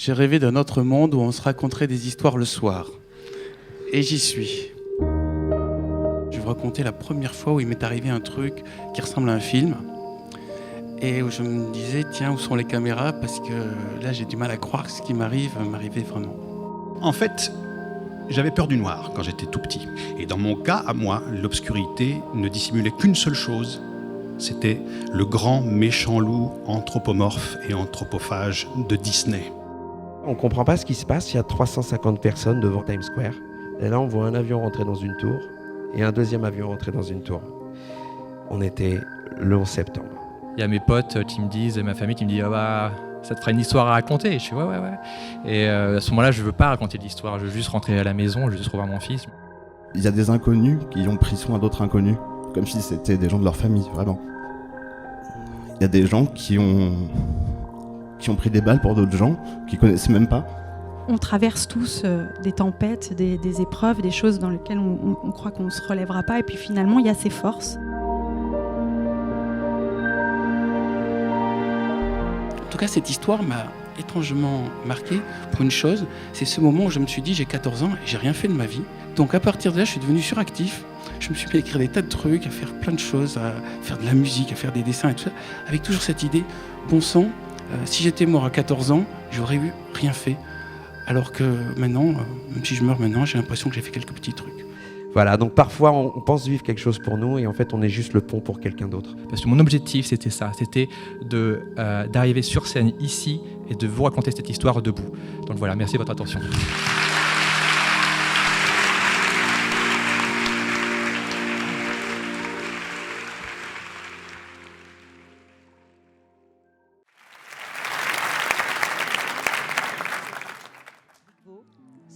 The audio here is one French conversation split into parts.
J'ai rêvé d'un autre monde où on se raconterait des histoires le soir. Et j'y suis. Je vais vous raconter la première fois où il m'est arrivé un truc qui ressemble à un film. Et où je me disais, tiens, où sont les caméras? Parce que là, j'ai du mal à croire que ce qui m'arrivait vraiment. En fait, j'avais peur du noir quand j'étais tout petit. Et dans mon cas, à moi, l'obscurité ne dissimulait qu'une seule chose. C'était le grand méchant loup anthropomorphe et anthropophage de Disney. On ne comprend pas ce qui se passe, il y a 350 personnes devant Times Square. Et là, on voit un avion rentrer dans une tour et un deuxième avion rentrer dans une tour. On était le 11 septembre. Il y a mes potes qui me disent, et ma famille qui me dit, ah bah, ça te fera une histoire à raconter. Et je suis ouais. Et à ce moment-là, je veux pas raconter l'histoire, je veux juste rentrer à la maison, je veux juste revoir mon fils. Il y a des inconnus qui ont pris soin d'autres inconnus, comme si c'était des gens de leur famille, vraiment. Il y a des gens qui ont pris des balles pour d'autres gens qu'ils connaissaient même pas. On traverse tous des tempêtes, des épreuves, des choses dans lesquelles on croit qu'on ne se relèvera pas. Et puis finalement, il y a ces forces. En tout cas, cette histoire m'a étrangement marqué pour une chose, c'est ce moment où je me suis dit, j'ai 14 ans et j'ai rien fait de ma vie. Donc à partir de là, je suis devenu suractif. Je me suis mis à écrire des tas de trucs, à faire plein de choses, à faire de la musique, à faire des dessins et tout ça, avec toujours cette idée, bon sang, si j'étais mort à 14 ans, j'aurais eu rien fait. Alors que maintenant, même si je meurs maintenant, j'ai l'impression que j'ai fait quelques petits trucs. Voilà, donc parfois on pense vivre quelque chose pour nous et en fait on est juste le pont pour quelqu'un d'autre. Parce que mon objectif, c'était ça, c'était d'arriver sur scène ici et de vous raconter cette histoire debout. Donc voilà, merci de votre attention.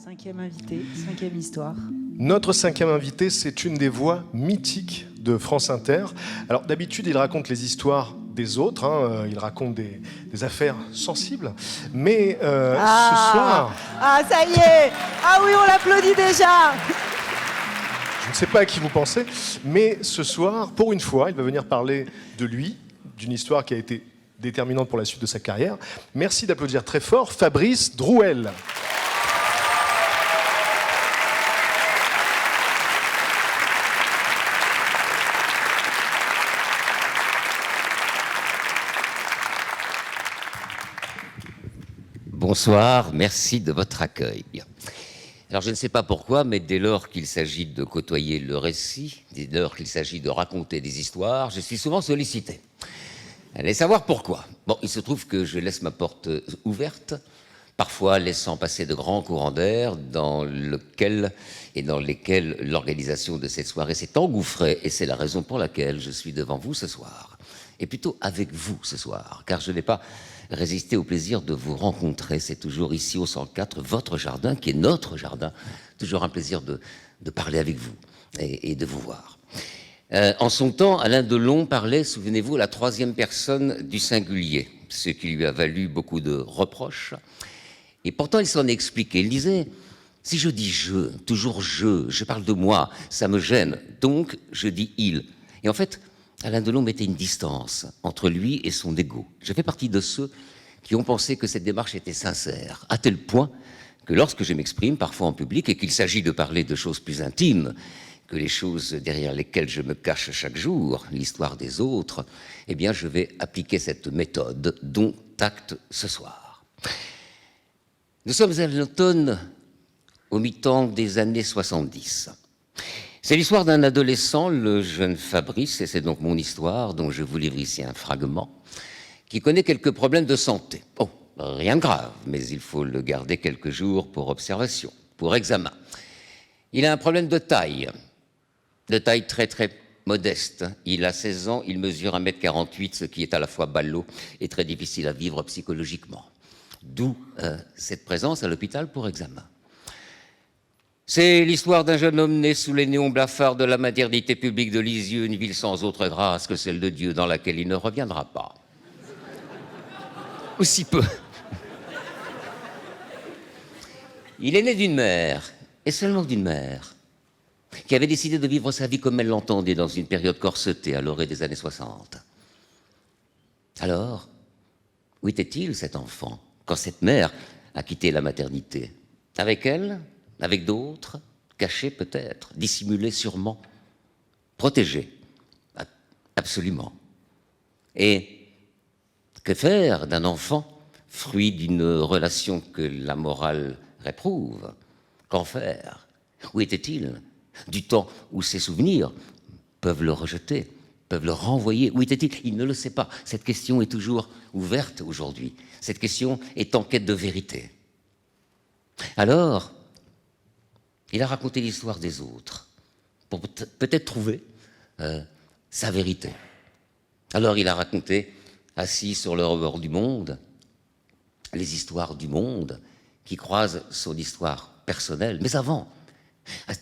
Cinquième invité, cinquième histoire. Notre cinquième invité, c'est une des voix mythiques de France Inter. Alors d'habitude, il raconte les histoires des autres, il raconte des affaires sensibles, mais ce soir... Ah, ça y est! Ah oui, on l'applaudit déjà! Je ne sais pas à qui vous pensez, mais ce soir, pour une fois, il va venir parler de lui, d'une histoire qui a été déterminante pour la suite de sa carrière. Merci d'applaudir très fort Fabrice Drouel. Bonsoir, merci de votre accueil. Alors je ne sais pas pourquoi, mais dès lors qu'il s'agit de côtoyer le récit, dès lors qu'il s'agit de raconter des histoires, je suis souvent sollicité. Allez savoir pourquoi. Bon, il se trouve que je laisse ma porte ouverte, parfois laissant passer de grands courants d'air dans lesquels l'organisation de cette soirée s'est engouffrée, et c'est la raison pour laquelle je suis devant vous ce soir. Et plutôt avec vous ce soir, car je n'ai pas résisté au plaisir de vous rencontrer. C'est toujours ici au 104, votre jardin, qui est notre jardin. Toujours un plaisir de parler avec vous et de vous voir. En son temps, Alain Delon parlait, souvenez-vous, à la troisième personne du singulier, ce qui lui a valu beaucoup de reproches. Et pourtant, il s'en expliquait. Il disait, si je dis je, toujours je parle de moi, ça me gêne, donc je dis il. Et en fait, Alain Delon mettait une distance entre lui et son ego. Je fais partie de ceux qui ont pensé que cette démarche était sincère, à tel point que lorsque je m'exprime, parfois en public, et qu'il s'agit de parler de choses plus intimes que les choses derrière lesquelles je me cache chaque jour, l'histoire des autres, eh bien je vais appliquer cette méthode dont acte ce soir. Nous sommes à l'automne, au mi-temps des années 70. C'est l'histoire d'un adolescent, le jeune Fabrice, et c'est donc mon histoire dont je vous livre ici un fragment, qui connaît quelques problèmes de santé. Oh, rien de grave, mais il faut le garder quelques jours pour observation, pour examen. Il a un problème de taille très très modeste. Il a 16 ans, il mesure 1m48, ce qui est à la fois ballot et très difficile à vivre psychologiquement. D'où cette présence à l'hôpital pour examen. C'est l'histoire d'un jeune homme né sous les néons blafards de la maternité publique de Lisieux, une ville sans autre grâce que celle de Dieu, dans laquelle il ne reviendra pas. Aussi peu. Il est né d'une mère, et seulement d'une mère, qui avait décidé de vivre sa vie comme elle l'entendait dans une période corsetée à l'orée des années 60. Alors, où était-il cet enfant, quand cette mère a quitté la maternité. Avec elle, avec d'autres, cachés peut-être, dissimulés sûrement, protégés, absolument. Et que faire d'un enfant, fruit d'une relation que la morale réprouve? Qu'en faire? Où était-il du temps où ses souvenirs peuvent le rejeter, peuvent le renvoyer? Où était-il? Il ne le sait pas. Cette question est toujours ouverte aujourd'hui. Cette question est en quête de vérité. Alors, il a raconté l'histoire des autres pour peut-être trouver sa vérité. Alors il a raconté, assis sur le rebord du monde, les histoires du monde qui croisent son histoire personnelle. Mais avant,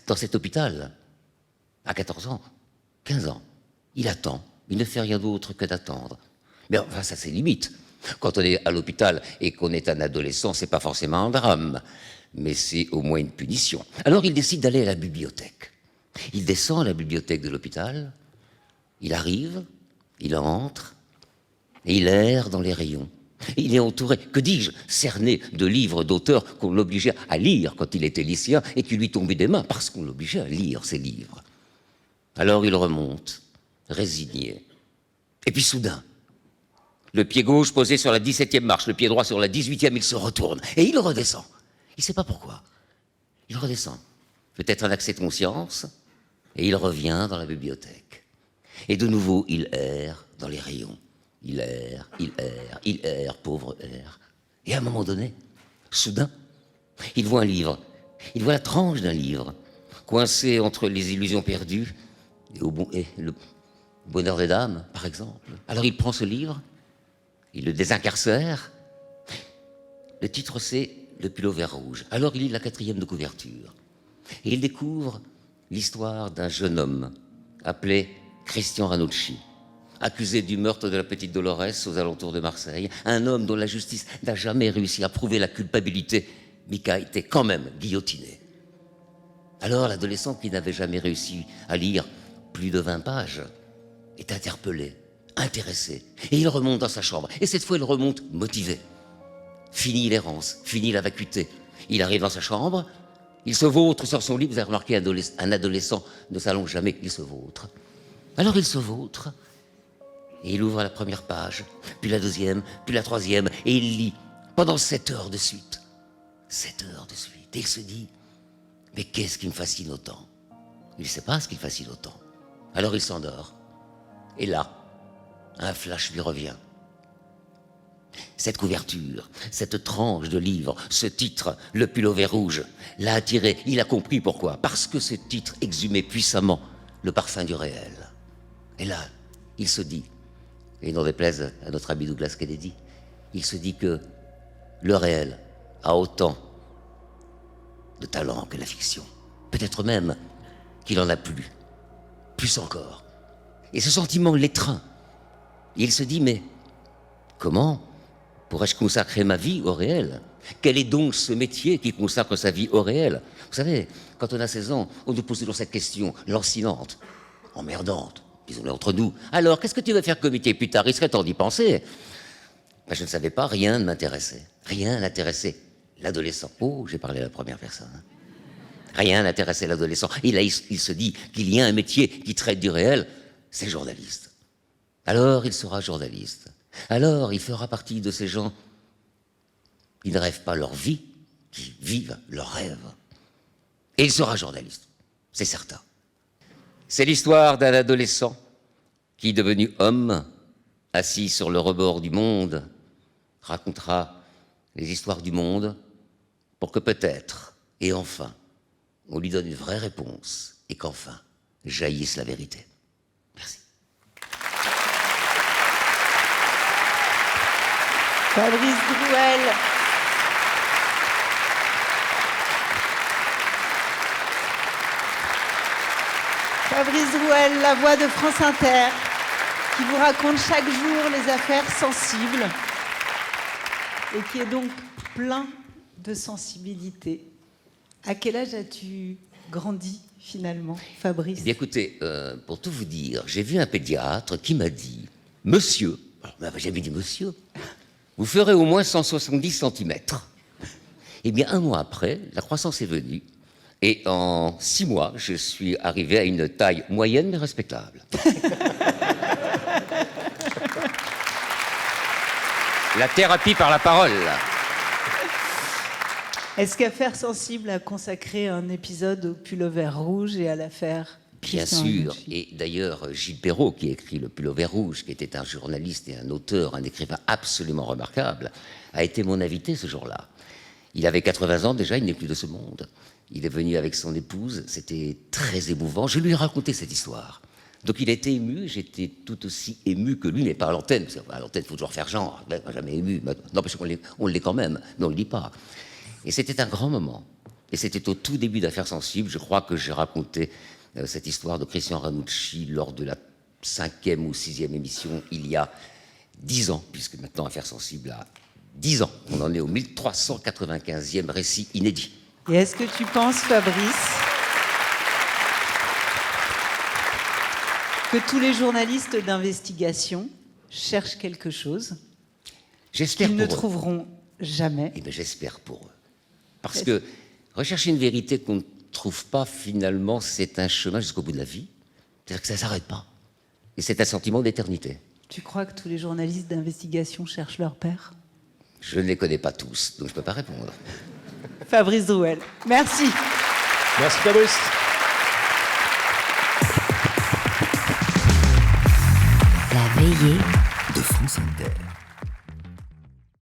dans cet hôpital, à 14 ans, 15 ans, il attend. Il ne fait rien d'autre que d'attendre. Mais enfin, ça c'est limite. Quand on est à l'hôpital et qu'on est un adolescent, c'est pas forcément un drame, mais c'est au moins une punition. Alors il décide d'aller à la bibliothèque. Il descend à la bibliothèque de l'hôpital, il arrive, il entre, et il erre dans les rayons. Il est entouré, que dis-je, cerné de livres d'auteurs qu'on l'obligeait à lire quand il était lycéen et qui lui tombaient des mains parce qu'on l'obligeait à lire ces livres. Alors il remonte, résigné. Et puis soudain, le pied gauche posé sur la 17e marche, le pied droit sur la 18e, il se retourne et il redescend. Il ne sait pas pourquoi. Il redescend. Peut-être un accès de conscience, et il revient dans la bibliothèque. Et de nouveau, il erre dans les rayons. Il erre, pauvre erre. Et à un moment donné, soudain, il voit un livre. Il voit la tranche d'un livre, coincé entre les illusions perdues et le bonheur des dames, par exemple. Alors il prend ce livre, il le désincarcère. Le titre, c'est Le pullover rouge. Alors il lit la 4e de couverture. Et il découvre l'histoire d'un jeune homme appelé Christian Ranucci, accusé du meurtre de la petite Dolores aux alentours de Marseille, un homme dont la justice n'a jamais réussi à prouver la culpabilité, mais qui a été quand même guillotiné. Alors l'adolescent qui n'avait jamais réussi à lire plus de 20 pages est interpellé, intéressé, et il remonte dans sa chambre. Et cette fois, il remonte motivé. Fini l'errance, fini la vacuité. Il arrive dans sa chambre, il se vautre sur son lit. Vous avez remarqué, un adolescent ne s'allonge jamais, il se vautre. Alors il se vautre, et il ouvre la première page, puis la 2e, puis la 3e, et il lit pendant 7 heures de suite. 7 heures de suite. Et il se dit, mais qu'est-ce qui me fascine autant? Il ne sait pas ce qui le fascine autant. Alors il s'endort. Et là, un flash lui revient. Cette couverture, cette tranche de livre, ce titre, Le pullover rouge, l'a attiré. Il a compris pourquoi. Parce que ce titre exhumait puissamment le parfum du réel. Et là, il se dit, et n'en déplaise à notre ami Douglas Kennedy, il se dit que le réel a autant de talent que la fiction. Peut-être même qu'il en a plus encore. Et ce sentiment l'étreint. Et il se dit, mais comment pourrais-je consacrer ma vie au réel? Quel est donc ce métier qui consacre sa vie au réel? Vous savez, quand on a 16 ans, on nous pose toujours cette question lancinante, emmerdante, disons-le entre nous. Alors, qu'est-ce que tu veux faire comme métier plus tard? Il serait temps d'y penser. Ben, je ne savais pas, rien ne m'intéressait. Rien n'intéressait l'adolescent. Oh, j'ai parlé à la première personne. Rien n'intéressait l'adolescent. Et là, il se dit qu'il y a un métier qui traite du réel, c'est journaliste. Alors, il sera journaliste. Alors, il fera partie de ces gens qui ne rêvent pas leur vie, qui vivent leurs rêves. Et il sera journaliste, c'est certain. C'est l'histoire d'un adolescent qui, devenu homme, assis sur le rebord du monde, racontera les histoires du monde pour que peut-être, et enfin, on lui donne une vraie réponse et qu'enfin jaillisse la vérité. Merci. Fabrice Drouel. Fabrice Drouel, la voix de France Inter, qui vous raconte chaque jour les affaires sensibles et qui est donc plein de sensibilité. À quel âge as-tu grandi finalement, Fabrice? Eh bien, écoutez, pour tout vous dire, j'ai vu un pédiatre qui m'a dit, monsieur, alors, j'ai dit monsieur, vous ferez au moins 170 cm. Eh bien, un mois après, la croissance est venue. Et en 6 mois, je suis arrivé à une taille moyenne mais respectable. La thérapie par la parole. Est-ce qu'Affaires sensibles a consacré un épisode au pullover rouge et à l'affaire Bien Christian sûr, Ranucci? et d'ailleurs Gilles Perrault, qui a écrit Le Pullover Rouge, qui était un journaliste et un auteur, un écrivain absolument remarquable, a été mon invité ce jour-là. Il avait 80 ans déjà, il n'est plus de ce monde. Il est venu avec son épouse, c'était très émouvant. Je lui ai raconté cette histoire. Donc il a été ému, j'étais tout aussi ému que lui, mais pas à l'antenne, parce qu'à l'antenne, il faut toujours faire genre. Ben, moi, jamais ému. Non, parce qu'on l'est quand même, mais on ne le dit pas. Et c'était un grand moment. Et c'était au tout début d'Affaires sensibles. Je crois que j'ai raconté cette histoire de Christian Ranucci lors de la 5e ou 6e émission, il y a 10 ans, puisque maintenant Affaires sensibles a 10 ans. On en est au 1395e récit inédit. Et est-ce que tu penses, Fabrice, que tous les journalistes d'investigation cherchent quelque chose J'espère qu'ils ne pour eux. trouveront jamais? Eh bien, j'espère pour eux. Parce que rechercher une vérité qu'on ne trouve pas, finalement, c'est un chemin jusqu'au bout de la vie. C'est-à-dire que ça ne s'arrête pas. Et c'est un sentiment d'éternité. Tu crois que tous les journalistes d'investigation cherchent leur père? Je ne les connais pas tous, donc je ne peux pas répondre. Fabrice Drouel, merci. Merci Fabrice. La veillée